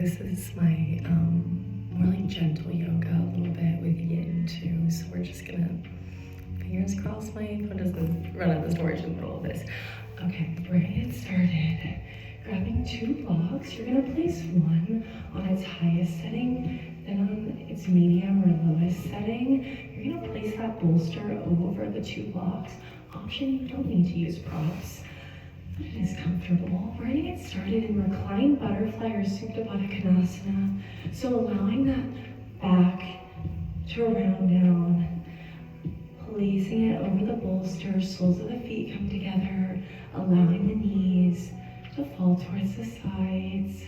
this is my more like gentle yoga, a little bit with yin too. So we're just gonna, fingers crossed, my phone doesn't run out of storage in the middle of this. Okay, we're gonna get started. Grabbing 2 blocks, you're gonna place one on its highest setting, then on its medium or lowest setting. You're gonna place that bolster over the 2 blocks. Option, you don't need to use props. It is comfortable. We're gonna get started in reclined butterfly or Supta Baddha Konasana. So allowing that back to round down, placing it over the bolster, soles of the feet come together, allowing the knees to fall towards the sides.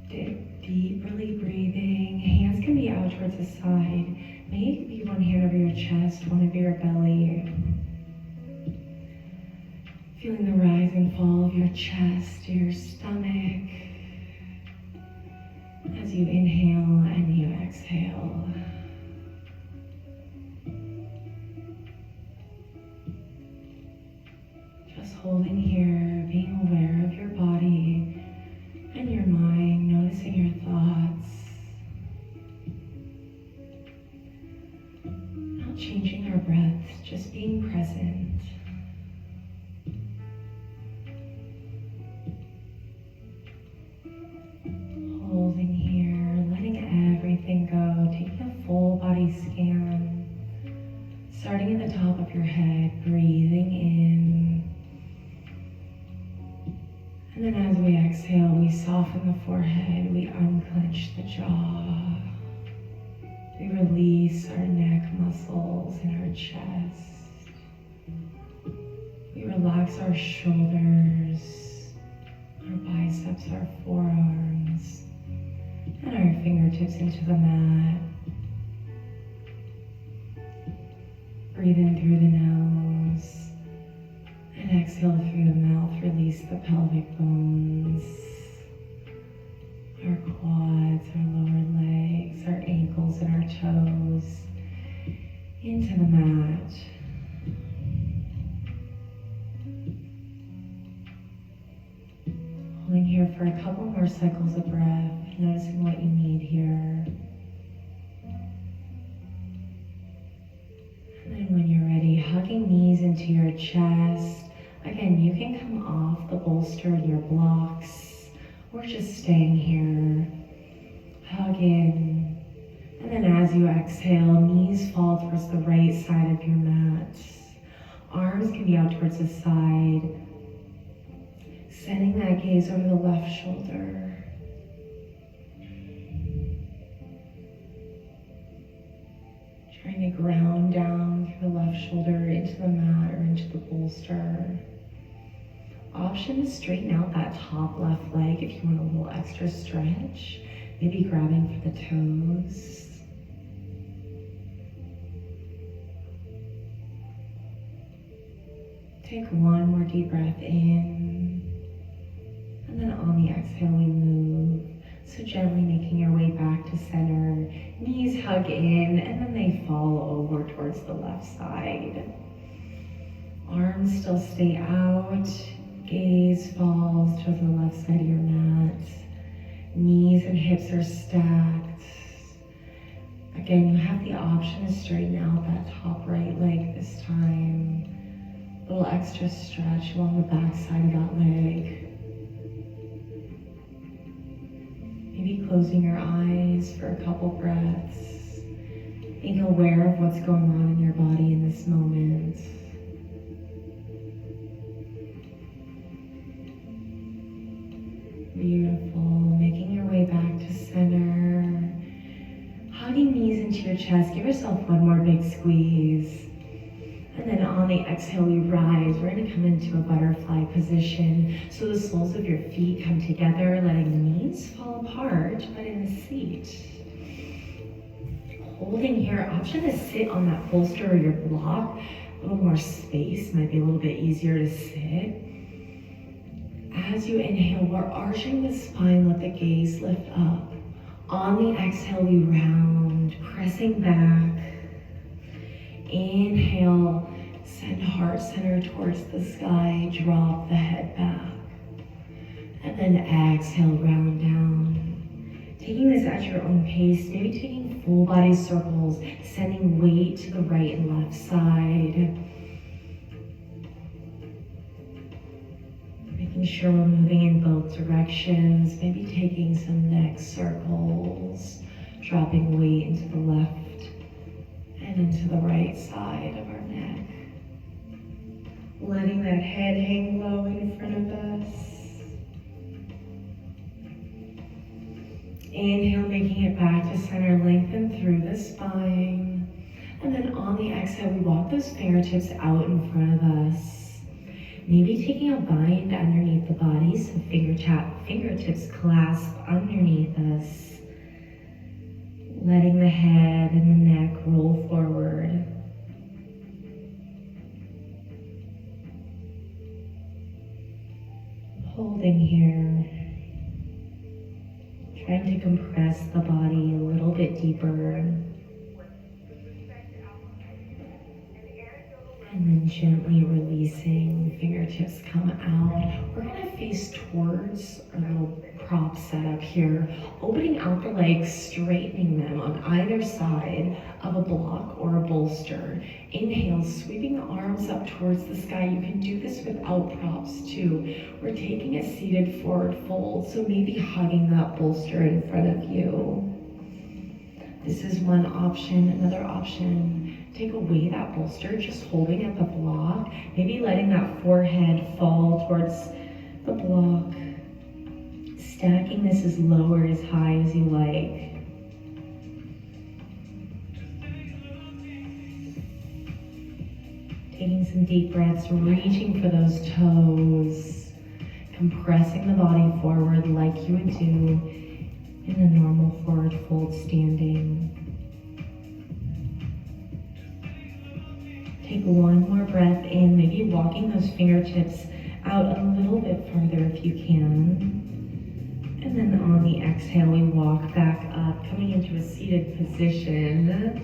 Dig deeply breathing. Hands can be out towards the side. Maybe one hand over your chest, one over your belly. Feeling the rise and fall of your chest, your stomach, as you inhale and you exhale. Just holding here, being aware of your body and your mind, noticing your thoughts. Not changing our breaths, just being present. Holding here, letting everything go, taking a full body scan. Starting at the top of your head, breathing in. And then as we exhale, we soften the forehead, we unclench the jaw. We release our neck muscles in our chest. We relax our shoulders, our biceps, our forearms, and our fingertips into the mat. Breathe in through the nose and exhale through the mouth. Release the pelvic bones, our quads, our lower legs, our ankles, and our toes into the mat. Holding here for a couple more cycles of breath, noticing what you need here. And then when you're ready, hugging knees into your chest. Again, you can come off the bolster in your blocks or just staying here. Hug in. And then as you exhale, knees fall towards the right side of your mat. Arms can be out towards the side. Sending that gaze over the left shoulder. Trying to ground down through the left shoulder into the mat or into the bolster. Option is straighten out that top left leg if you want a little extra stretch. Maybe grabbing for the toes. Take one more deep breath in. And then on the exhale, we move. So gently making your way back to center. Knees hug in, and then they fall over towards the left side. Arms still stay out. Gaze falls towards the left side of your mat. Knees and hips are stacked. Again, you have the option to straighten out that top right leg this time. A little extra stretch along the back side of that leg. Maybe closing your eyes for a couple breaths. Being aware of what's going on in your body in this moment. Beautiful. Making your way back to center. Hugging knees into your chest. Give yourself one more big squeeze. And then on the exhale, we rise. We're going to come into a butterfly position. So the soles of your feet come together, letting the knees fall apart, but in a seat. Holding here, option to sit on that bolster or your block. A little more space, might be a little bit easier to sit. As you inhale, we're arching the spine, let the gaze lift up. On the exhale, we round, pressing back. Inhale, send heart center towards the sky, drop the head back. And then exhale, round down. Taking this at your own pace, maybe taking full body circles, sending weight to the right and left side. Making sure we're moving in both directions, maybe taking some neck circles, dropping weight into the left and into the right side of our neck. Letting that head hang low in front of us. Inhale, making it back to center, lengthen through the spine. And then on the exhale, we walk those fingertips out in front of us. Maybe taking a bind underneath the body, so fingertips clasp underneath us. Letting the head and the neck roll forward. Holding here. Trying to compress the body a little bit deeper. And then gently releasing, fingertips come out. We're gonna face towards our little prop setup here, opening out the legs, straightening them on either side of a block or a bolster. Inhale, sweeping the arms up towards the sky. You can do this without props too. We're taking a seated forward fold, so maybe hugging that bolster in front of you. This is one option. Another option, take away that bolster, just holding at the block, maybe letting that forehead fall towards the block. Stacking this as low or as high as you like. Taking some deep breaths, reaching for those toes, compressing the body forward like you would do in a normal forward fold standing. Take one more breath in, maybe walking those fingertips out a little bit further if you can. And then on the exhale, we walk back up, coming into a seated position.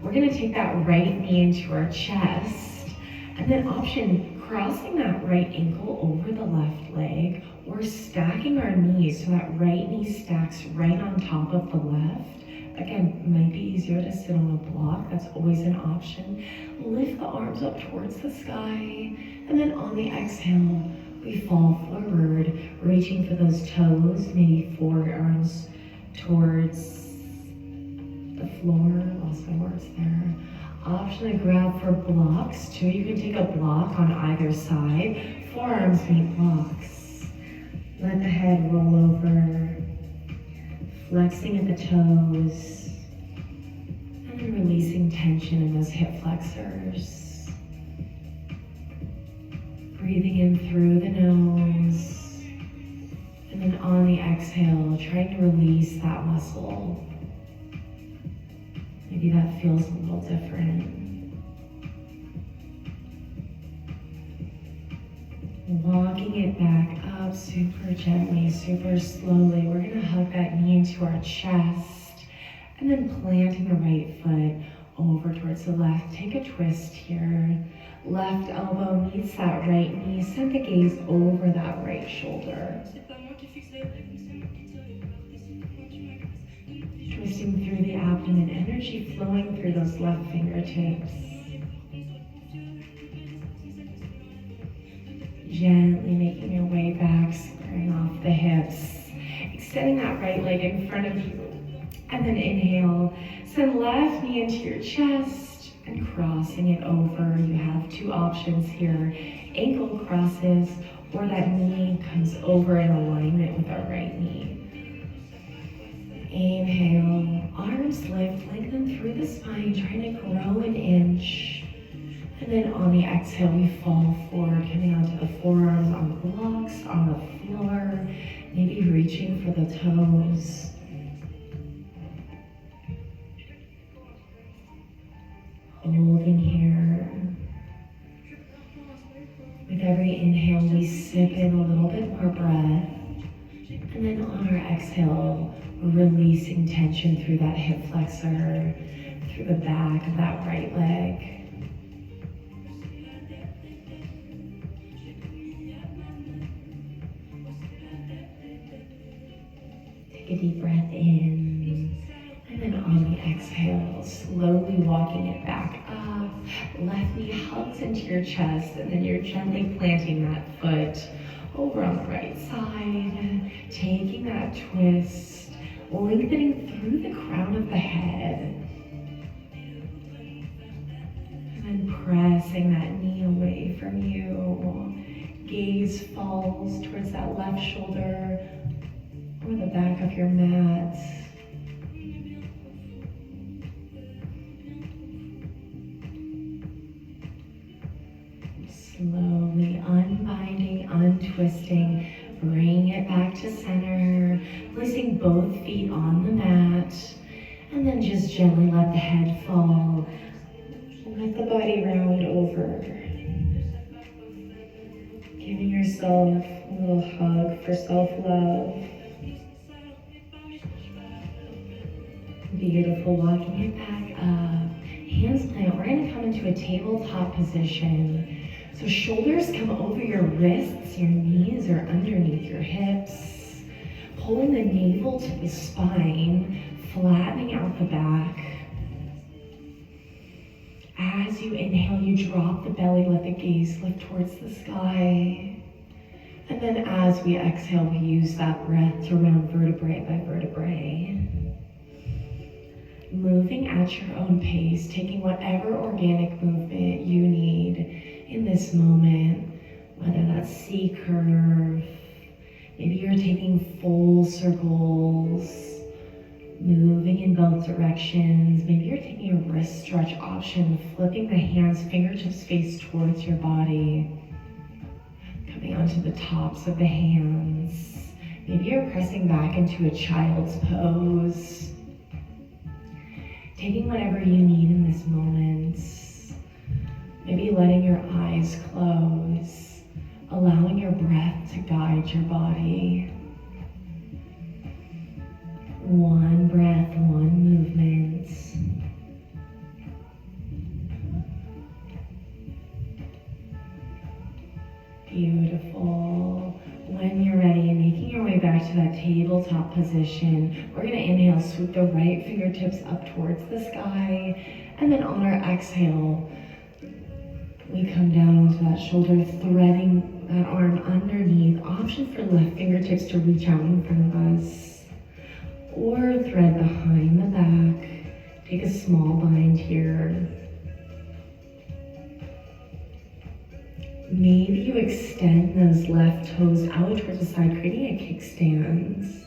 We're gonna take that right knee into our chest, and then option, crossing that right ankle over the left leg, or stacking our knees so that right knee stacks right on top of the left. Again, it might be easier to sit on a block, that's always an option. Lift the arms up towards the sky, and then on the exhale, we fall forward, reaching for those toes, maybe forearms towards the floor. Lost my words there. Option to grab for blocks too. You can take a block on either side. Forearms meet blocks. Let the head roll over, flexing at the toes, and then releasing tension in those hip flexors. Breathing in through the nose, and then on the exhale, trying to release that muscle. Maybe that feels a little different. Walking it back up super gently, super slowly. We're gonna hug that knee into our chest, and then planting the right foot over towards the left. Take a twist here. Left elbow meets that right knee. Send the gaze over that right shoulder. Twisting through the abdomen, energy flowing through those left fingertips. Gently making your way back, squaring off the hips. Extending that right leg in front of you. And then inhale, send left knee into your chest. And crossing it over. You have two options here. Ankle crosses, or that knee comes over in alignment with our right knee. Inhale, arms lift, lengthen through the spine, trying to grow an inch. And then on the exhale, we fall forward, coming onto the forearms, on the blocks, on the floor, maybe reaching for the toes. Holding here. With every inhale, we sip in a little bit more breath. And then on our exhale, we're releasing tension through that hip flexor, through the back of that right leg. Take a deep breath in. And then on the exhale, slowly walking it back up. Left knee hugs into your chest, and then you're gently planting that foot over on the right side. Taking that twist, lengthening through the crown of the head. And then pressing that knee away from you. Gaze falls towards that left shoulder or the back of your mat. Slowly unbinding, untwisting, bring it back to center, placing both feet on the mat, and then just gently let the head fall. Let the body round over. Giving yourself a little hug for self-love. Beautiful, walking it back up. Hands plant, we're gonna come into a tabletop position. So shoulders come over your wrists, your knees are underneath your hips. Pulling the navel to the spine, flattening out the back. As you inhale, you drop the belly, let the gaze lift towards the sky. And then as we exhale, we use that breath to round vertebrae by vertebrae. Moving at your own pace, taking whatever organic movement you need in this moment, whether that's C-curve, maybe you're taking full circles, moving in both directions. Maybe you're taking a wrist stretch option, flipping the hands, fingertips face towards your body, coming onto the tops of the hands. Maybe you're pressing back into a child's pose. Taking whatever you need in this moment. Maybe letting your eyes close, allowing your breath to guide your body. One breath, one movement. Beautiful. When you're ready, making your way back to that tabletop position, we're gonna inhale, swoop the right fingertips up towards the sky, and then on our exhale, we come down to that shoulder, threading that arm underneath. Option for left fingertips to reach out in front of us, or thread behind the back. Take a small bind here. Maybe you extend those left toes out towards the side, creating a kickstand.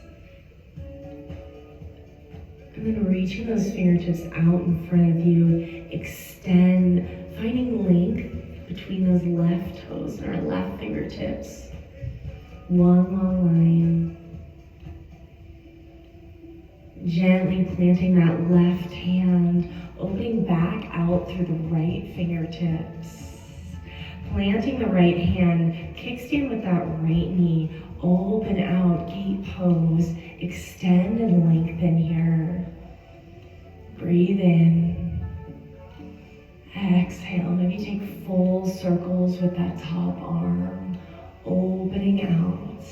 And then reaching those fingertips out in front of you. Extend, finding length between those left toes and our left fingertips. One long line. Gently planting that left hand, opening back out through the right fingertips. Planting the right hand, kickstand with that right knee, open out, gate pose, extend and lengthen here. Breathe in. Exhale, maybe take full circles with that top arm, opening out.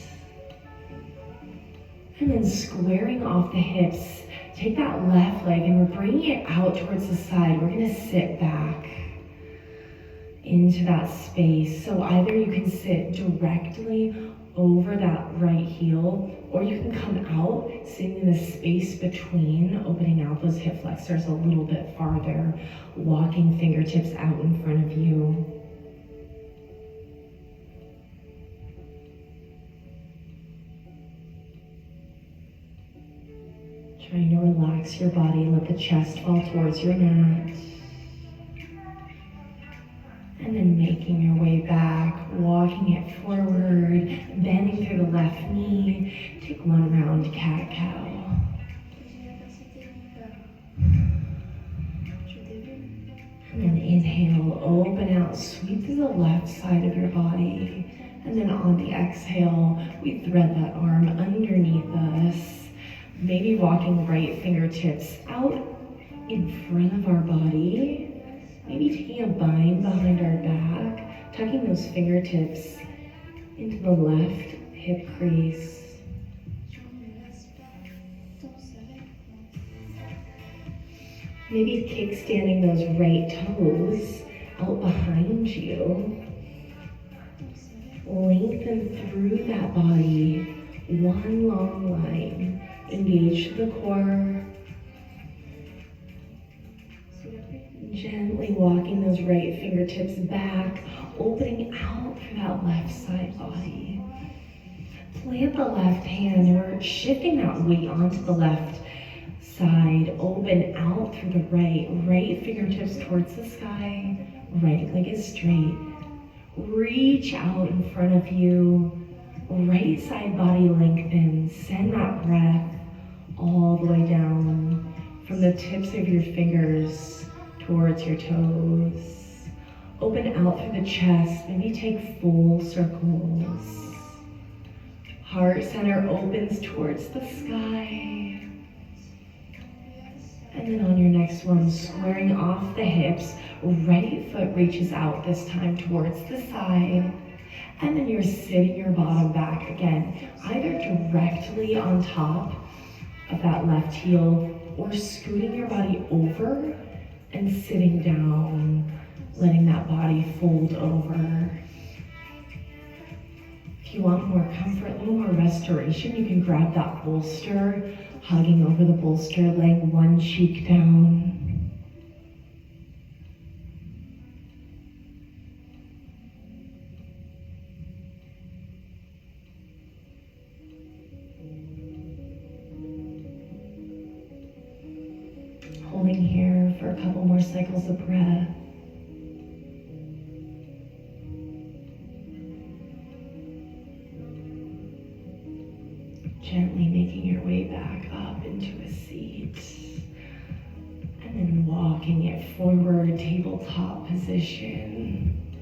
And then squaring off the hips, take that left leg and we're bringing it out towards the side. We're gonna sit back into that space. So either you can sit directly over that right heel, or you can come out, sitting in the space between, opening out those hip flexors a little bit farther, walking fingertips out in front of you. Trying to relax your body, let the chest fall towards your mat. And then making your way back, walking it forward, bending through the left knee. Take one round cat-cow. And then inhale, open out, sweep through the left side of your body. And then on the exhale, we thread that arm underneath us. Maybe walking right fingertips out in front of our body. Maybe taking a bind behind our back, tucking those fingertips into the left hip crease. Maybe kickstanding those right toes out behind you. Lengthen through that body, one long line. Engage the core. Gently walking those right fingertips back, opening out through that left side body. Plant the left hand. We're shifting that weight onto the left side. Open out through the right. Right fingertips towards the sky. Right leg is straight. Reach out in front of you. Right side body lengthens. Send that breath all the way down from the tips of your fingers towards your toes. Open out through the chest. Maybe take full circles. Heart center opens towards the sky. And then on your next one, squaring off the hips, right foot reaches out this time towards the side. And then you're sitting your bottom back again, either directly on top of that left heel or scooting your body over and sitting down, letting that body fold over. If you want more comfort, a little more restoration, you can grab that bolster, hugging over the bolster, laying one cheek down. Holding here for a couple more cycles of breath. Gently making your way back up into a seat. And then walking it forward, tabletop position.